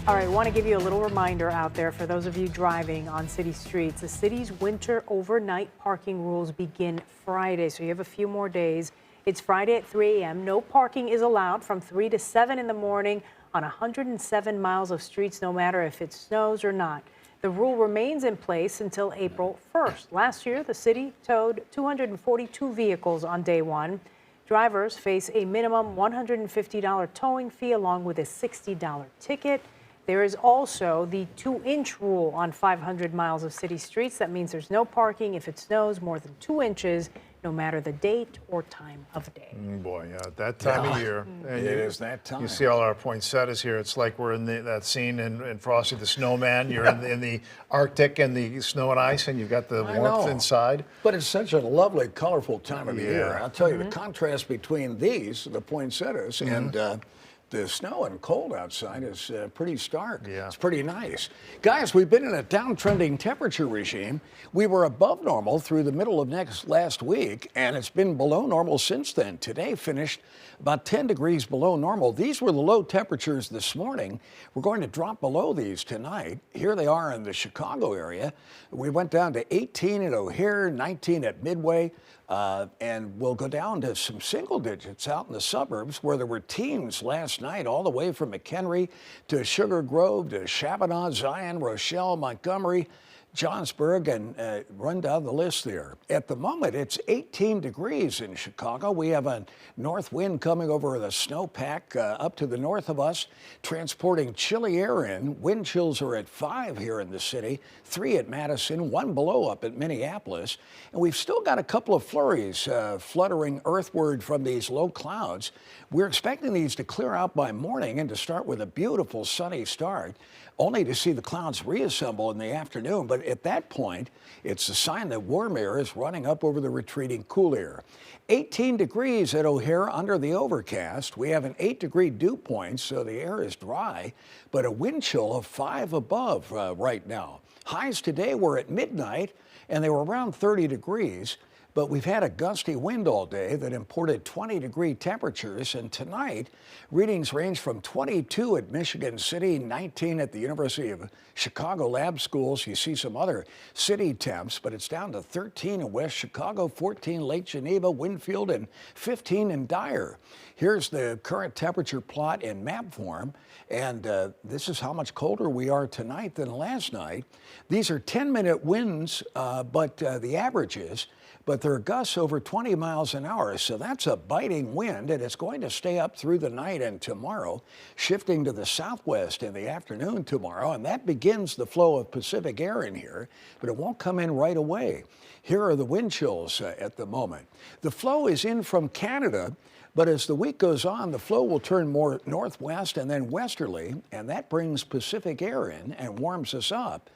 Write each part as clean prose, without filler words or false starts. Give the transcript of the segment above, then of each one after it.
All right, I want to give you a little reminder out there for those of you driving on city streets. The city's winter overnight parking rules begin Friday, so you have a few more days. It's Friday at 3 a.m. No parking is allowed from 3 to 7 in the morning on 107 miles of streets, no matter if it snows or not. The rule remains in place until April 1st. Last year, the city towed 242 vehicles on day one. Drivers face a minimum $150 towing fee along with a $60 ticket. There is also the 2-inch rule on 500 miles of city streets. That means there's no parking if it snows more than 2 inches, no matter the date or time of day. Boy, that time of year. And it is that time. You see all our poinsettias here. It's like we're in that scene in Frosty the Snowman. You're in the Arctic and the snow and ice, and you've got the warmth inside. But it's such a lovely, colorful time of the year. I'll tell you, the contrast between these, the poinsettias, and the snow and cold outside is pretty stark. Yeah. It's pretty nice. Guys, we've been in a downtrending temperature regime. We were above normal through the middle of last week, and it's been below normal since then. Today finished about 10 degrees below normal. These were the low temperatures this morning. We're going to drop below these tonight. Here they are in the Chicago area. We went down to 18 at O'Hare, 19 at Midway. And we'll go down to some single digits out in the suburbs where there were teens last night, all the way from McHenry to Sugar Grove to Chaminade, Zion, Rochelle, Montgomery, Johnsburg, and run down the list there. At the moment, it's 18 degrees in Chicago. We have a north wind coming over the snowpack up to the north of us, transporting chilly air in. Wind chills are at 5 here in the city, 3 at Madison, 1 below up at Minneapolis. And we've still got a couple of flurries fluttering earthward from these low clouds. We're expecting these to clear out by morning and to start with a beautiful sunny start, only to see the clouds reassemble in the afternoon. But at that point, it's a sign that warm air is running up over the retreating cool air. 18 degrees at O'Hare under the overcast. We have an 8-degree dew point, so the air is dry, but a wind chill of 5 above right now. Highs today were at midnight, and they were around 30 degrees. But we've had a gusty wind all day that imported 20-degree temperatures, and tonight readings range from 22 at Michigan City, 19 at the University of Chicago Lab Schools. You see some other city temps, but it's down to 13 in West Chicago, 14 Lake Geneva, Winfield, and 15 in Dyer. Here's the current temperature plot in map form, and this is how much colder we are tonight than last night. These are 10-minute winds, but the averages. But there are gusts over 20 miles an hour, so that's a biting wind, and it's going to stay up through the night and tomorrow, shifting to the southwest in the afternoon tomorrow, and that begins the flow of Pacific air in here, but it won't come in right away. Here are the wind chills at the moment. The flow is in from Canada, but as the week goes on, the flow will turn more northwest and then westerly, and that brings Pacific air in and warms us up.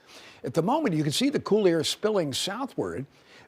At the moment, you can see the cool air spilling southward,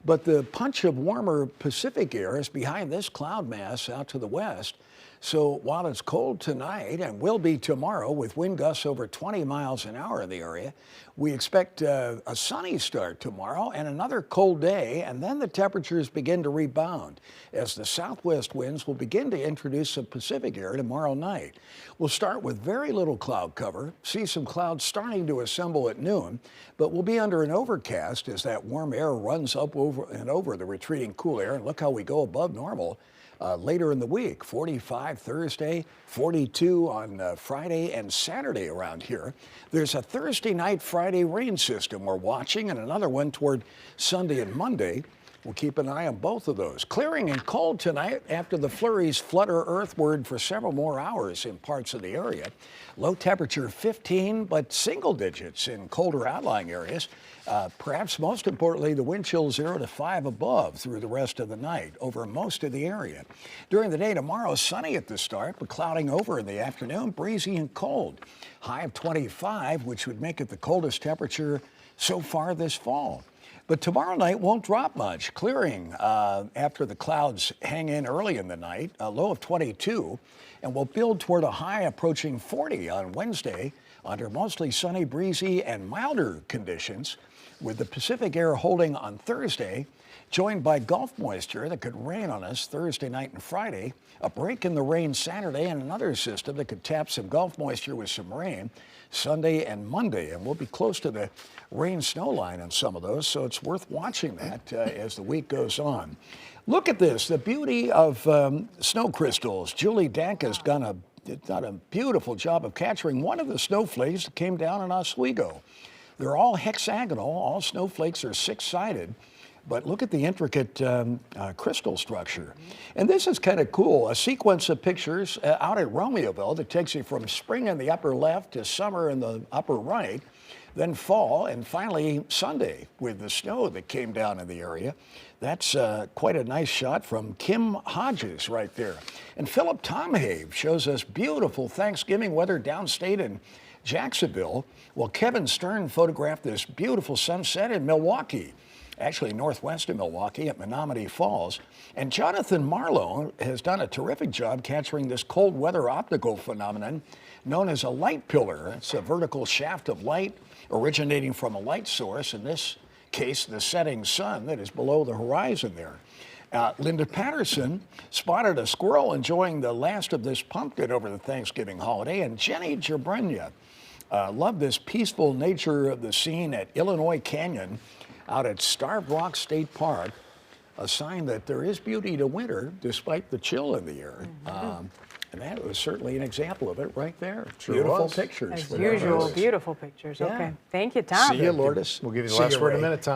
but the punch of warmer Pacific air is behind this cloud mass out to the west. So while it's cold tonight and will be tomorrow with wind gusts over 20 miles an hour in the area, we expect a sunny start tomorrow and another cold day, and then the temperatures begin to rebound as the southwest winds will begin to introduce some Pacific air tomorrow night. We'll start with very little cloud cover, see some clouds starting to assemble at noon, but we'll be under an overcast as that warm air runs up over the retreating cool air. And look how we go above normal. Later in the week, 45 Thursday, 42 on Friday and Saturday around here. There's a Thursday night, Friday rain system we're watching, and another one toward Sunday and Monday. We'll keep an eye on both of those. Clearing and cold tonight after the flurries flutter earthward for several more hours in parts of the area. Low temperature 15, but single digits in colder outlying areas. Perhaps most importantly, the wind chill 0 to 5 above through the rest of the night over most of the area. During the day tomorrow, sunny at the start, but clouding over in the afternoon, breezy and cold. High of 25, which would make it the coldest temperature so far this fall. But tomorrow night won't drop much, clearing after the clouds hang in early in the night, a low of 22, and will build toward a high approaching 40 on Wednesday under mostly sunny, breezy, and milder conditions, with the Pacific air holding on Thursday joined by Gulf moisture that could rain on us Thursday night and Friday, a break in the rain Saturday, and another system that could tap some Gulf moisture with some rain Sunday and Monday. And we'll be close to the rain-snow line on some of those, so it's worth watching that as the week goes on. Look at this, the beauty of snow crystals. Julie Dank has done a beautiful job of capturing one of the snowflakes that came down in Oswego. They're all hexagonal, all snowflakes are six-sided, but look at the intricate crystal structure. And this is kind of cool, a sequence of pictures out at Romeoville that takes you from spring in the upper left to summer in the upper right, then fall, and finally Sunday with the snow that came down in the area. That's quite a nice shot from Kim Hodges right there. And Philip Tomhave shows us beautiful Thanksgiving weather downstate in Jacksonville. Well, Kevin Stern photographed this beautiful sunset in Milwaukee, actually northwest of Milwaukee at Menominee Falls. And Jonathan Marlowe has done a terrific job capturing this cold weather optical phenomenon known as a light pillar. It's a vertical shaft of light originating from a light source, in this case, the setting sun that is below the horizon there. Linda Patterson spotted a squirrel enjoying the last of this pumpkin over the Thanksgiving holiday, and Jenny Jabrenya loved this peaceful nature of the scene at Illinois Canyon out at Starved Rock State Park, a sign that there is beauty to winter despite the chill in the air. And that was certainly an example of it right there. Sure Beautiful was. pictures. As for usual, those. beautiful pictures. Yeah. Okay. Thank you, Tom. See you, Lourdes. We'll give you the See last word in a Ray. minute, Tom.